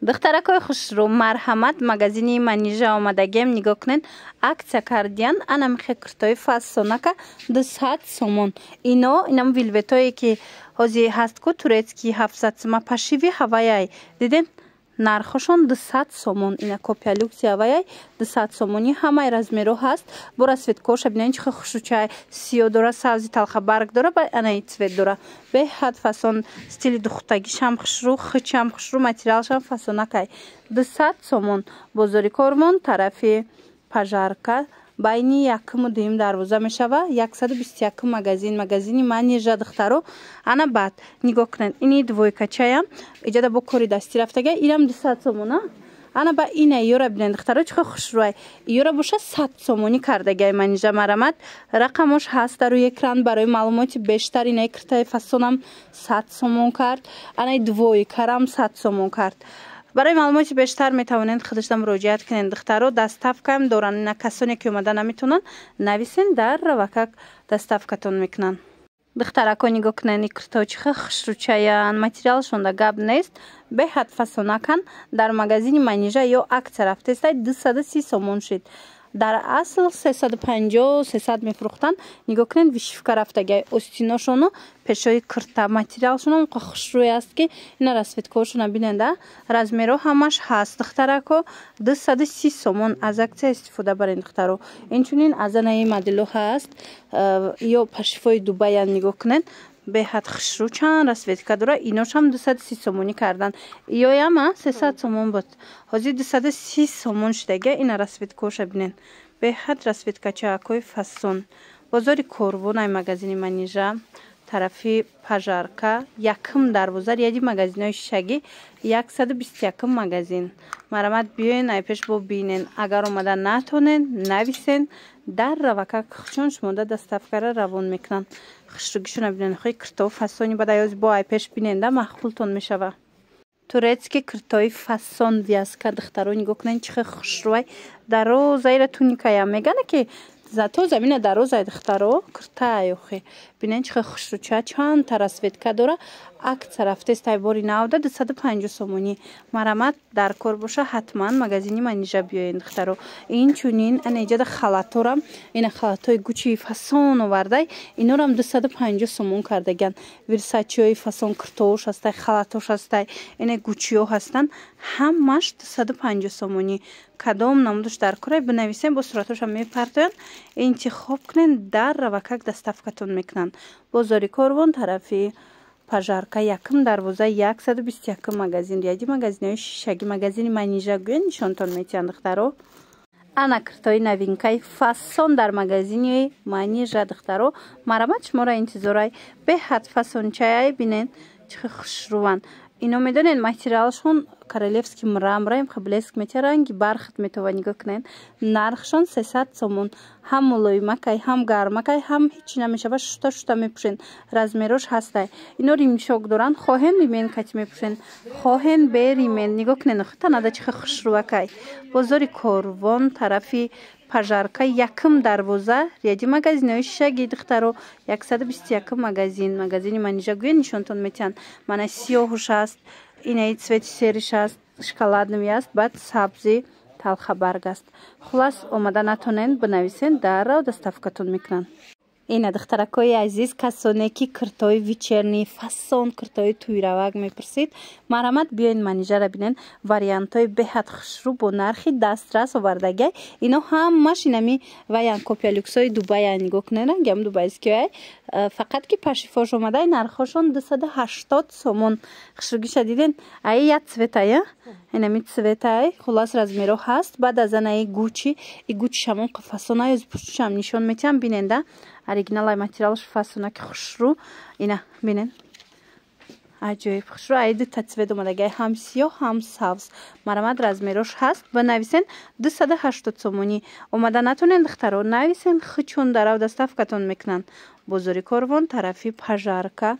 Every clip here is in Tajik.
духтаракои хушрӯ, марҳамат, магазини манижа омадагем, нигоҳ кунед. Аксия кардиян ана михе куртои фасонака 200 сомон. Инам вилветое ки ҳозир ҳаст ку турецки 700 сомон пашиви ҳаваяй. Диден? Нархошон 200 сомон. Ина копия люкси ҳаваяй 200 сомони. Ҳамаи размеро ҳаст. Бо расветкоша бинен чихо хушучай сиё дора, савзи талхабарг дора, ба анаи цвет дора. Беҳад фасон стили духтагишам хушрӯ, хичам хушрӯ, материалшам фасонакай 200 сомон. Бозори Корвон, тарафи Пажарка, байни якуму дуюм дарвоза мешава. 121 магазини манижа духтаро. Ана баъд нигоҳ кунед. Ини двойкачаям иҷода бо кори дастӣ рафтага. Инам 200 сомон. Ана ба ина ёра бинен духтаро чихо хушрӯай. Ёра боша 100 сомони кардагай манижа марамат. Рақамош ҳаст дар рӯи экран. Барои маълумоти бештар инаи куртаи фасонам 100 сомон кард. Анаи двойкарам 100 сомон кард. برای معلومات بیشتر میتوانید خودشان مراجعه کنید. دخترها دستافکم دارن. اینا کسانی که اومدن نمیتونن نویسین در روکک دستافکتون میکنن. دخترها نگاه کنید کرتا چه خشروچایان متریالشون دا گاب نیست. بهت فسونکن در مغازین منیژه یا اکت رفته است 230 سومون شد. در اصل 350 300 میفروختن. نگاه کنید ویشفکا رفتگی استیناشونو پشای کرتا متریالشون خشروی است که اینا رسوتکاشون بیننده رزمیرو همش هست. دخترکو 230 سومون از اکت استفاده برین دخترو. اینچنین از این مدلو هست یا پشفای دوبای نگاه کنید بهت خشرو چند رسوتکا داره. ایناش هم 230 سومونی کردن. یا هم 300 سومون بود. حاضر 230 سومون شدگه این رسوتکاش بینن. بهت رسوتکا چاکوی فسون. بازاری کورون ای مغازین منیژه طرفی پژارکا یکم دروازه یادی مغازینای شگی 121 مغازین. مرامت بیاین ای پیش بو بینن. اگر اومدن نتونن نویسن در روکک خشون شمونده دستافکار روان میکنن. خشرگیشون بینن خوی کرتو فسونی بعد از با ای پیش بیننده مخفولتون میشوه. турецки куртои фасон вязка духтаро нигоҳ кунед чӣ хушрӯй дарозаира туникая мегана ки зато замина дарозай духтаро куртаи охи бинен чӣ хушрӯча чанд та расветка дора акция рафтест ай бори навда 250 сомони марамат дар кор боша ҳатман магазини манижа биёед духтаро инчунин анеҷада халаторам ина халатои гучи фасон овардай инорам 250 сомон кардаган вирсачиои фасон куртоош ҳастай халатош ҳастай ина гучио ҳастан ҳамаш 250 сомони кадом намудаш дар корай бинависем бо суратошам мепартоян интихоб кунен дар равакак дастафкатон мекунанд бозори Корвон тарафи Пажарка якм дарвоза 121 магазин яди магазинои шишаги магазини манижа гӯя нишонтон метиҳанд духтаро ана куртои новинкаи фасон дар магазини манижа духтаро марамат шуморо интизорай беҳад фасончаяй бинен чӣ хушрӯванд ино медонед материалшон королевский мрамраим блеск мете ранги бархат метова нигоҳ кунед нархшон 300 сомон ҳам мулоимакай ҳам гармакай ҳам ҳичи намешава шута мепӯшен размерош ҳастай ино римшок доранд хоҳен римен кати мепӯшен хоҳен бе римен нигоҳ кунед танада чиха хушрӯвакай бозори Корвон тарафи Пажарка якм дарвоза ряди магазинои шишаги духтаро 121 магазини манижа гӯя нишонтон метиҳанд мана сиёҳуш аст инаи цвети сериш аст шоколаднови аст баъд сабзи талхабарг аст хулас омада натонен бинависен даррав дастафкатон мекунанд ина духтаракои азиз касоне ки куртои вечерни фасон куртои туйравак мепурсид марамат биёин манижара бинен вариантои беҳад хушрӯ бо нархи дастрас овардагай ино ҳамаш инами ваян копия люксои дубая нигоҳ кунед рангиам дубайскиай фақат ки пашифош омадай нархошон 280 сомон хушрӯгиша диден ай я цветая инами цветай хулас размеро ҳаст баъд аз анаи гучи и гучишамон фасонай аз пуштушам нишон метиҳам биненда оригиналай материалш фасонаки хушрӯ ина бинен аҷоиб хушрӯ ай дута цвет омадагай ҳам сиёҳ ҳам сабз марамат размерош ҳаст бинависен 280 сомонӣ омада натонен духтаро нависен хичун дарав дастафкатон мекунанд бозори Корвон тарафи Пажарка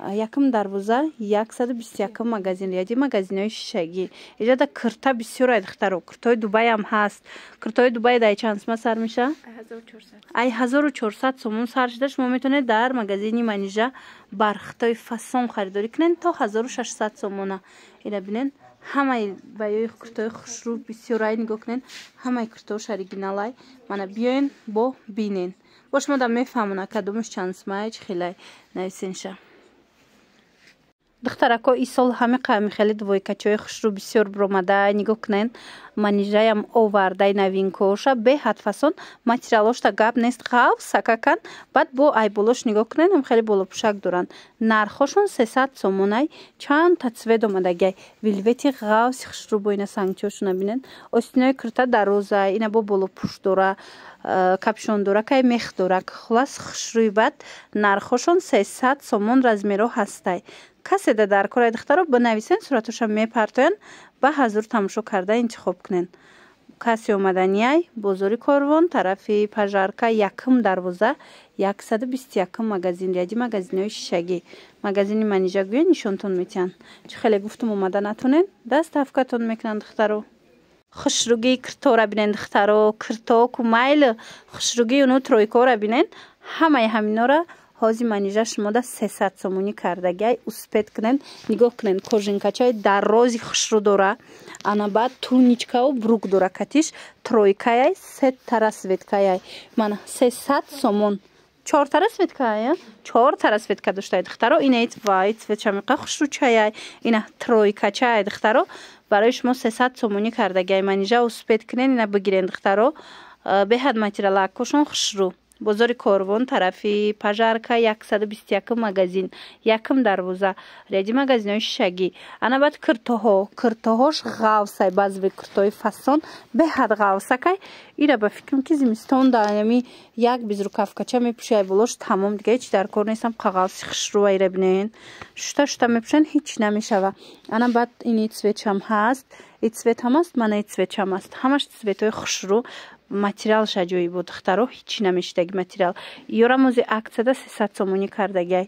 якм дарвоза 121 магазин яди магазинои шишагӣ иҷода курта бисёрай духтаро куртои дубайам ҳаст куртои дубай дай чанд сома сар меша 1400 ай 1400 сомон сар шуда шумо метавонед дар магазини манижа бархтои фасон харидорӣ кунед то 1600 сомона ина бинен ҳамаи баёи куртои хушрӯ бисёрай нигоҳ кунед. ҳамаи куртош оригиналай. Мана биёин бо бинен. Бош мода мефаҳмона кадомаш чанд смай чӣ хелай нависенша. Духтарако ин сол ҳами қайми хеле двойкачаи хушрӯ бисёр биромадай нигоҳ кунед. Манижаям овардай новинкооша беҳад фасон материалошта гап нест ғавсакакан баъд бо айболош нигоҳ кунед ҳам хеле болопӯшак доранд. Нархошон 300 сомонай чандта цвет омадагай вилвети ғавси хушрӯ бо ина сангчиошона бинед. Остинои курта дарозай ина бо болопӯш дора капшон дора кай мех дора хулас хушрӯи бад нархошон 300 сомон размеро ҳастай. Каседа дар кораи духтаро бинависен суратоша мепартоян ба ҳазур тамошо карда интихоб кунен. Каси омаданияй бозори Корвон тарафи пажарка 1 дарвоза 121 магазин ряди магазинои шишагӣ магазини манижагӯя нишонтон метиҳанд. Чӣ хеле гуфтум омада натонен даставкатон мекунанд духтаро. Хушрӯгии киртора бинен духтаро киртоку майли хушрӯгии уну тройкора бинен ҳамаи ҳаминора ҳози манижа шумода 300 сомонӣ кардагай успет кунен. Нигоҳ кунен кожинкачаи дарози хушрӯ дора ана баъд туничкау брук дора катиш тройкаяй 3 тара светкаяй мана 300 сомон 4 тара светкая 4 тара светка доштаи духтаро инаит вай цветчамиқа хушрӯчаяй ина тройкачаи духтаро барои шумо 300 сомонӣ кардагай манижа успет кунен ина бигирен духтаро беҳад материалакошон хушрӯ. Бозори Корвон тарафи пажарка 121 магазин 1 дарвоза ряди магазинои шишагӣ ана баъд киртоҳош ғавсай баъзе куртои фасон беҳад ғавсакай ира ба фикрам ки зимистон даами як безрукавкача мепӯши айболош тамом дига ҳеч дар кор нестам қағавси хушрӯа ира бинен шута мепӯшен ҳеч намешава. Ана баъд ини цветчам ҳаст ин цвет ҳам аст мана ин цветчам аст ҳамаш цветои хушрӯ материалш аҷоиб бо духтаро ҳичи намешидаги материал ёрамози аксияда 300 сомонӣ кардагай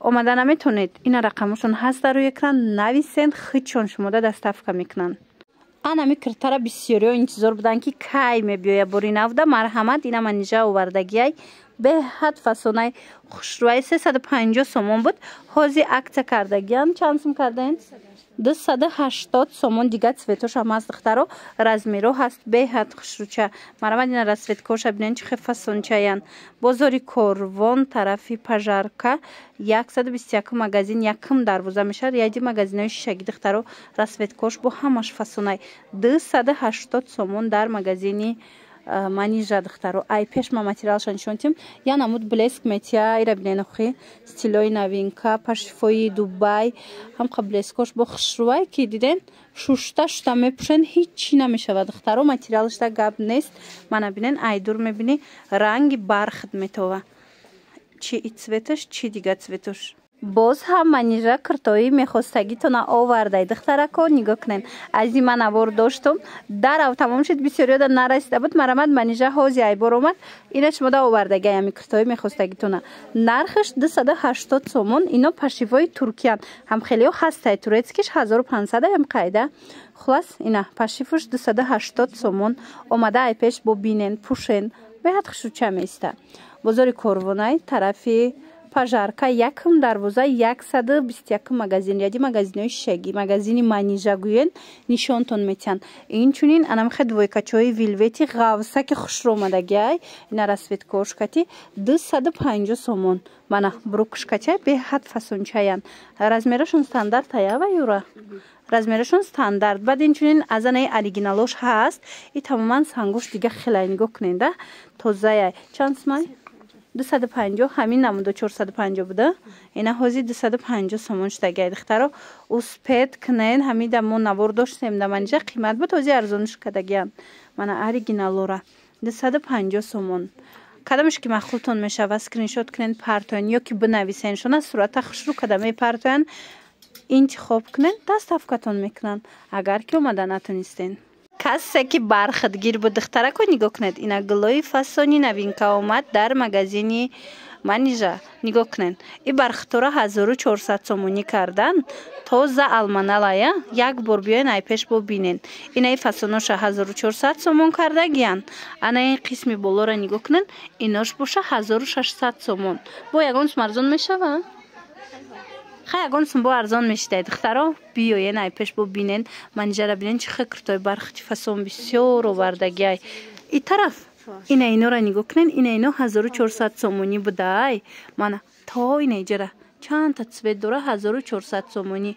омада наметонед ина рақамошон ҳаст дар рӯи экран нависен хичон шумода даставка мекунанд. анами киртара бисёриҳо интизор буданд ки кай мебиёя бори навда марҳамат ина манижа овардагиай беҳад фасонай хушрӯай 350 сомон буд ҳози аксия кардагиан чанд сум кардаен 280 сомон дига цветошам ҳаст духтаро размеро ҳаст беҳад хушрӯча марҳамат ина расветкоша бинен чӣ хел фасончаян. Бозори Корвон тарафи пажарка 121 магазин 1 дарвоза мешавад яди магазинои шишагӣ духтаро расветкош бо ҳамаш фасонай 280 сомон дар магазини манижа духтаро ай пешма материалша нишонтим я намуд блеск метия ира биненохи стилои новинка пашифои Дубай ҳамқа блескош бо хушрӯай ки диден шушта мепӯшен ҳичи намешавад духтаро материалашда гап нест мана бинен айдур мебини ранги бархат метова чи и цветаш чи дига цветош. Боз ҳам манижа куртои мехостагитона овардай духтарако нигоҳ кунен аз ин ман авор доштум дарав тамом шуд бисёриёда нарасида буд марҳамат манижа ҳози айбор омад ина шумода овардагай ами куртои мехостагитона нархаш 280 сомон ино пашивои туркиян ҳам хелио ҳастай турецкиш 1500 ам қайда хулас ина пашифуш 280 сомон омада ай пеш бо бинен пушен беҳад хушрӯча меиста. Бозори Корвонай тарафи пажарка 1 дарвоза 121 магазин яди магазинои шишагӣ магазини манижагӯен нишонтон метиҳанд. Инчунин анамихе двойкачаи вилвети ғавсаки хушрӯ омадагиай ина расветкошкати 250 сомон мана брукшкачай беҳад фасончаян размерашон стандарт аява юра размерашон стандарт баъд инчунин азанаи оригиналош ҳаст и тамоман сангош дига хелай нигоҳ куненда тозаяй чанд смай 250 ҳамин намуда 450 буда ина ҳози 250 сомон шудагай духтаро успет кунен ҳамида мо навор доштем да манижа қимат буд ҳози арзониш кардагиан мана оригиналора 250 сомон кадомаш ки махлутон мешава скриншот кунен партоян ё ки бинависен шона сурата хушрӯ када мепартоян интихоб кунен даставкатон мекунанд агар ки омада натонистен. Касе ки бархатгир буд духтарако нигоҳ кунед ина глои фасони новинка омад дар магазини манижа нигоҳ кунен и бархатора 1400 сомонӣ кардан тоза алманалая як бор биёен ай пеш бо бинен ина и фасоноша 1400 сомон кардагиян ана ин қисми болора нигоҳ кунен инош боша 1600 сомон бо ягон сум арзон мешава خیلی اگون سنبو ارزان میشته دخترها بیاین ای پیش ببینین منجره ببینین چه کرتای برختی فسون بسیار آوردگی این طرف اینا را نگاه کنین اینا 1400 سومونی بوده من تا این ایجره چند تا سوید دوره 1400 سومونی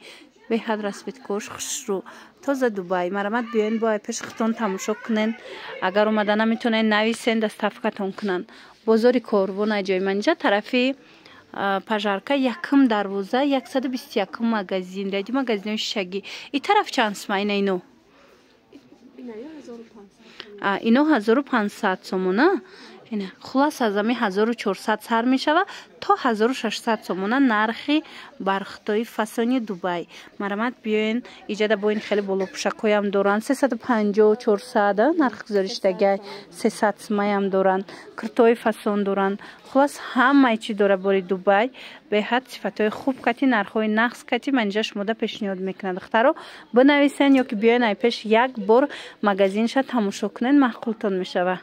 به حد رسبت کوش خوش رو تازه دوبای مرامت بیاین با پیش خطون تماشا کنین اگر اومده نمیتونین نویسین دست صفحتون کنن بازار کاروان جای منجا طرفی پژارکا یکم دروازه 121 مگزین رادیو مگزین شگی این طرف چند اسمه اینو اینو 1500 سومونه اینه خلاص از امی 1400 سر می شود تا 1600 سومونه نرخی برختای فسانی دوبای مرامت بیاین ایجاد با این خیلی بالا پوشکای هم دارن 350 400 نرخ گذاشتگی 300 سمای هم دارن کرتای فسان دارن خلاص همه چی داره باری دوبای به حد صفتای خوب کتی نرخای نقص کتی منجاش موده پیشنهاد میکنه دخترو بنویسین یا که بیاین ای پیش یک بار مگزینش تماشا کنین معقولتون میشوه